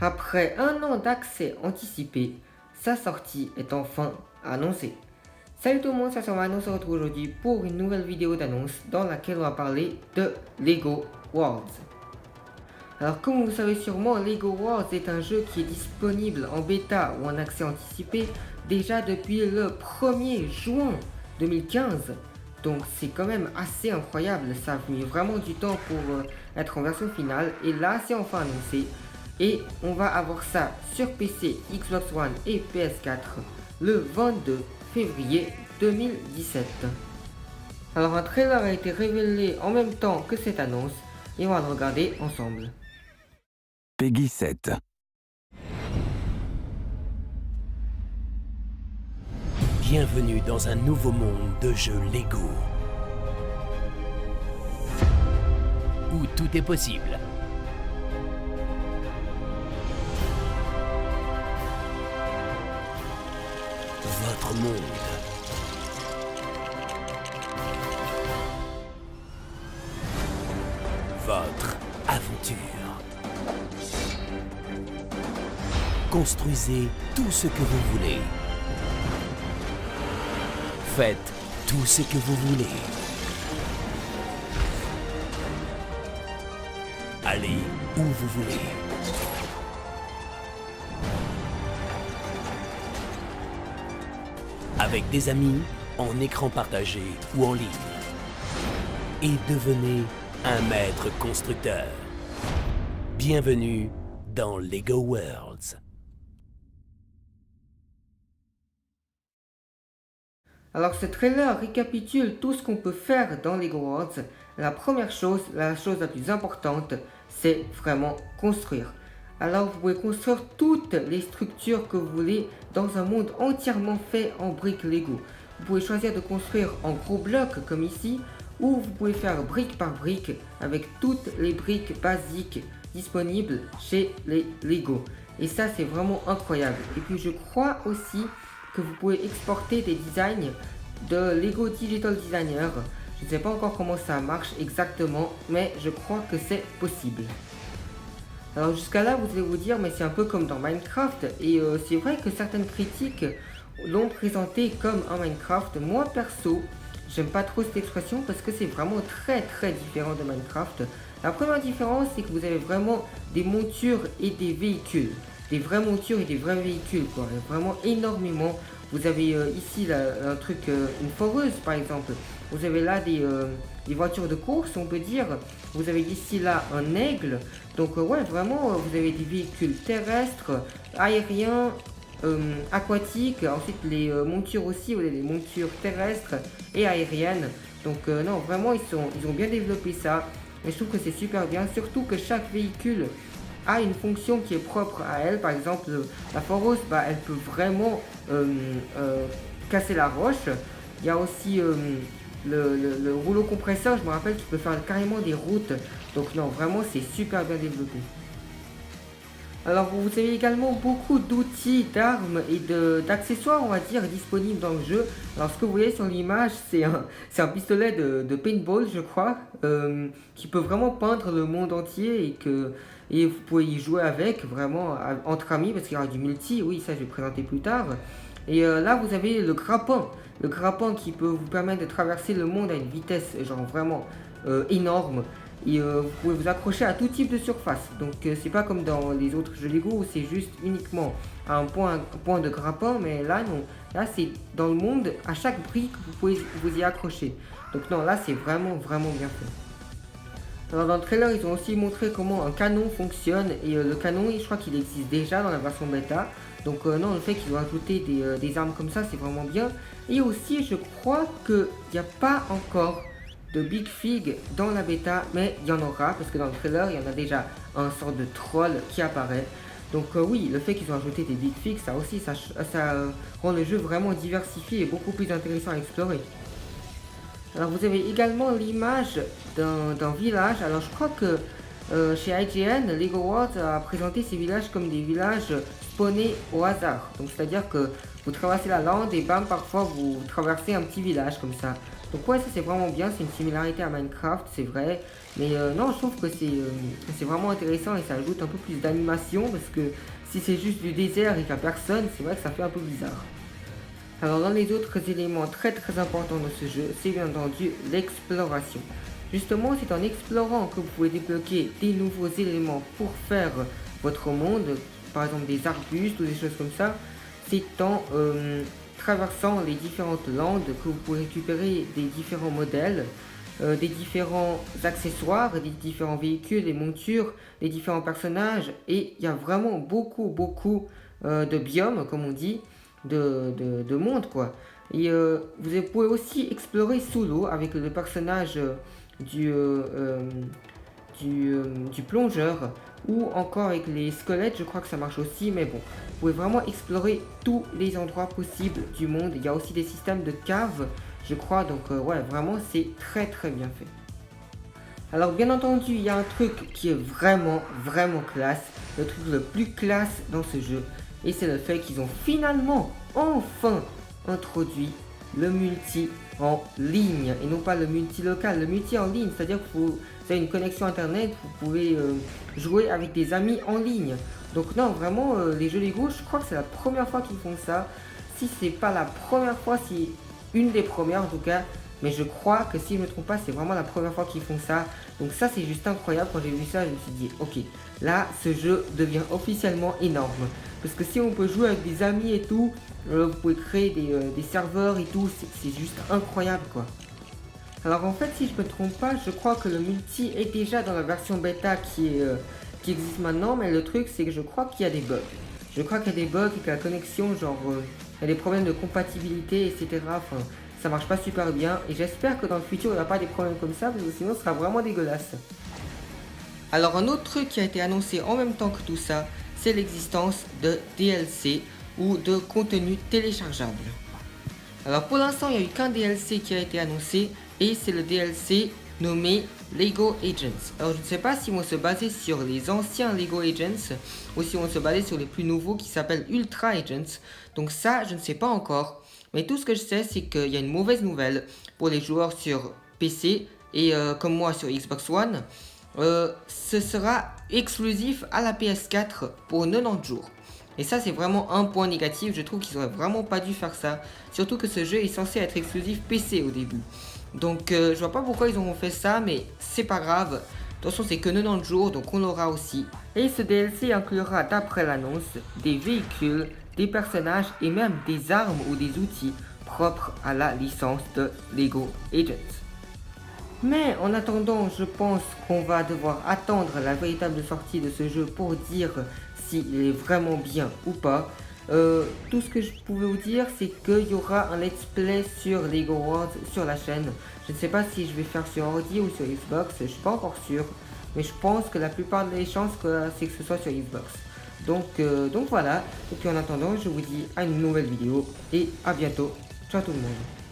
Après un an d'accès anticipé, sa sortie est enfin annoncée. Salut tout le monde, c'est Saman, on se retrouve aujourd'hui pour une nouvelle vidéo d'annonce dans laquelle on va parler de Lego Worlds. Alors comme vous savez sûrement, Lego Worlds est un jeu qui est disponible en bêta ou en accès anticipé déjà depuis le 1er juin 2015. Donc c'est quand même assez incroyable, ça a mis vraiment du temps pour être en version finale et là c'est enfin annoncé. Et on va avoir ça sur PC, Xbox One et PS4 le 22 février 2017. Alors un trailer a été révélé en même temps que cette annonce et on va le regarder ensemble. Peggy 7. Bienvenue dans un nouveau monde de jeux Lego. Où tout est possible. Votre monde. Votre aventure. Construisez tout ce que vous voulez. Faites tout ce que vous voulez. Allez où vous voulez. Avec des amis, en écran partagé ou en ligne. Et devenez un maître constructeur. Bienvenue dans Lego Worlds. Alors ce trailer récapitule tout ce qu'on peut faire dans Lego Worlds. La première chose, la chose la plus importante, c'est vraiment construire. Alors vous pouvez construire toutes les structures que vous voulez dans un monde entièrement fait en briques Lego. Vous pouvez choisir de construire en gros blocs comme ici, ou vous pouvez faire brique par brique avec toutes les briques basiques disponibles chez les Lego. Et ça c'est vraiment incroyable. Et puis je crois aussi que vous pouvez exporter des designs de Lego Digital Designer. Je ne sais pas encore comment ça marche exactement, mais je crois que c'est possible. Alors jusqu'à là, vous allez vous dire, mais c'est un peu comme dans Minecraft, et c'est vrai que certaines critiques l'ont présenté comme un Minecraft. Moi perso, j'aime pas trop cette expression parce que c'est vraiment très différent de Minecraft. La première différence, c'est que vous avez vraiment des montures et des véhicules. Des vraies montures et des vrais véhicules, quoi. Vraiment énormément. Vous avez ici là, un truc, une foreuse par exemple. Vous avez là des voitures de course, on peut dire. Vous avez ici là un aigle. Donc ouais, vraiment, vous avez des véhicules terrestres, aériens, aquatiques. Ensuite, les montures aussi, vous avez des montures terrestres et aériennes. Donc non, vraiment, ils ont bien développé ça. Et je trouve que c'est super bien, surtout que chaque véhicule a une fonction qui est propre à elle. Par exemple, la foreuse, elle peut vraiment casser la roche. Il y a aussi le rouleau compresseur, je me rappelle, qui peut faire carrément des routes. Donc non, vraiment, c'est super bien développé. Alors vous avez également beaucoup d'outils, d'armes et d'accessoires, on va dire, disponibles dans le jeu. Alors ce que vous voyez sur l'image, c'est un pistolet de paintball, je crois, qui peut vraiment peindre le monde entier et vous pouvez y jouer avec, vraiment, entre amis, parce qu'il y aura du multi, oui, ça je vais présenter plus tard. Et là vous avez le grappin qui peut vous permettre de traverser le monde à une vitesse, genre vraiment énorme. Et vous pouvez vous accrocher à tout type de surface. Donc c'est pas comme dans les autres jeux Lego où c'est juste uniquement à un point de grappin, mais là non. Là c'est dans le monde, à chaque brique vous pouvez vous y accrocher. Donc non, là c'est vraiment bien fait. Alors dans le trailer ils ont aussi montré comment un canon fonctionne. Et le canon, je crois qu'il existe déjà dans la version bêta. Donc non, le fait qu'ils ont ajouté des armes comme ça, c'est vraiment bien. Et aussi je crois qu'il n'y a pas encore de Big Fig dans la bêta, mais il y en aura parce que dans le trailer il y en a déjà un sort de troll qui apparaît. Donc oui, le fait qu'ils ont ajouté des Big Figs, ça aussi ça rend le jeu vraiment diversifié et beaucoup plus intéressant à explorer. Alors vous avez également l'image d'un village. Alors je crois que chez IGN, Lego Worlds a présenté ces villages comme des villages spawnés au hasard. Donc c'est à dire que vous traversez la lande et bam, parfois vous traversez un petit village comme ça. Donc ouais, ça c'est vraiment bien, c'est une similarité à Minecraft, c'est vrai. Mais non, je trouve que c'est vraiment intéressant et ça ajoute un peu plus d'animation parce que si c'est juste du désert et qu'il n'y a personne, c'est vrai que ça fait un peu bizarre. Alors dans les autres éléments très importants de ce jeu, c'est bien entendu l'exploration. Justement, c'est en explorant que vous pouvez débloquer des nouveaux éléments pour faire votre monde, par exemple des arbustes ou des choses comme ça. C'est en traversant les différentes landes que vous pouvez récupérer des différents modèles, des différents accessoires, des différents véhicules, des montures, des différents personnages. Et il y a vraiment beaucoup de biomes, comme on dit, de monde quoi. Et vous pouvez aussi explorer sous l'eau avec le personnage du plongeur ou encore avec les squelettes, je crois que ça marche aussi, mais bon, vous pouvez vraiment explorer tous les endroits possibles du monde. Il y a aussi des systèmes de caves, je crois, donc ouais, vraiment c'est très bien fait. Alors bien entendu, il y a un truc qui est vraiment classe, le truc le plus classe dans ce jeu, et c'est le fait qu'ils ont finalement, enfin, introduit le multi en ligne, et non pas le multi local, le multi en ligne, c'est-à-dire que vous avez une connexion internet, vous pouvez jouer avec des amis en ligne. Donc non, vraiment, les jeux Lego, je crois que c'est la première fois qu'ils font ça. Si c'est pas la première fois, c'est une des premières en tout cas. Mais je crois que si je ne me trompe pas, c'est vraiment la première fois qu'ils font ça. Donc ça, c'est juste incroyable. Quand j'ai vu ça, je me suis dit, ok, là, ce jeu devient officiellement énorme. Parce que si on peut jouer avec des amis et tout, vous pouvez créer des serveurs et tout, c'est juste incroyable quoi. Alors en fait, si je ne me trompe pas, je crois que le multi est déjà dans la version bêta qui existe maintenant. Mais le truc, c'est que je crois qu'il y a des bugs. Je crois qu'il y a des bugs et que la connexion, genre, il y a des problèmes de compatibilité, etc. Enfin, ça marche pas super bien et j'espère que dans le futur il n'y aura pas des problèmes comme ça parce que sinon ce sera vraiment dégueulasse. Alors un autre truc qui a été annoncé en même temps que tout ça, c'est l'existence de DLC ou de contenu téléchargeable. Alors pour l'instant il n'y a eu qu'un DLC qui a été annoncé et c'est le DLC nommé Lego Agents. Alors je ne sais pas si on va se baser sur les anciens Lego Agents ou si on va se baser sur les plus nouveaux qui s'appellent Ultra Agents. Donc ça je ne sais pas encore. Mais tout ce que je sais, c'est qu'il y a une mauvaise nouvelle pour les joueurs sur PC et comme moi sur Xbox One. Ce sera exclusif à la PS4 pour 90 jours. Et ça, c'est vraiment un point négatif. Je trouve qu'ils auraient vraiment pas dû faire ça. Surtout que ce jeu est censé être exclusif PC au début. Donc, je vois pas pourquoi ils ont fait ça, mais c'est pas grave. De toute façon, c'est que 90 jours, donc on l'aura aussi. Et ce DLC inclura, d'après l'annonce, des véhicules, des personnages et même des armes ou des outils propres à la licence de Lego Agents. Mais en attendant, je pense qu'on va devoir attendre la véritable sortie de ce jeu pour dire s'il est vraiment bien ou pas. Tout ce que je pouvais vous dire, c'est qu'il y aura un let's play sur Lego Worlds sur la chaîne. Je ne sais pas si je vais faire sur ordi ou sur Xbox, je suis pas encore sûr. Mais je pense que la plupart des chances, c'est que ce soit sur Xbox. Donc voilà, et puis en attendant, je vous dis à une nouvelle vidéo et à bientôt. Ciao tout le monde.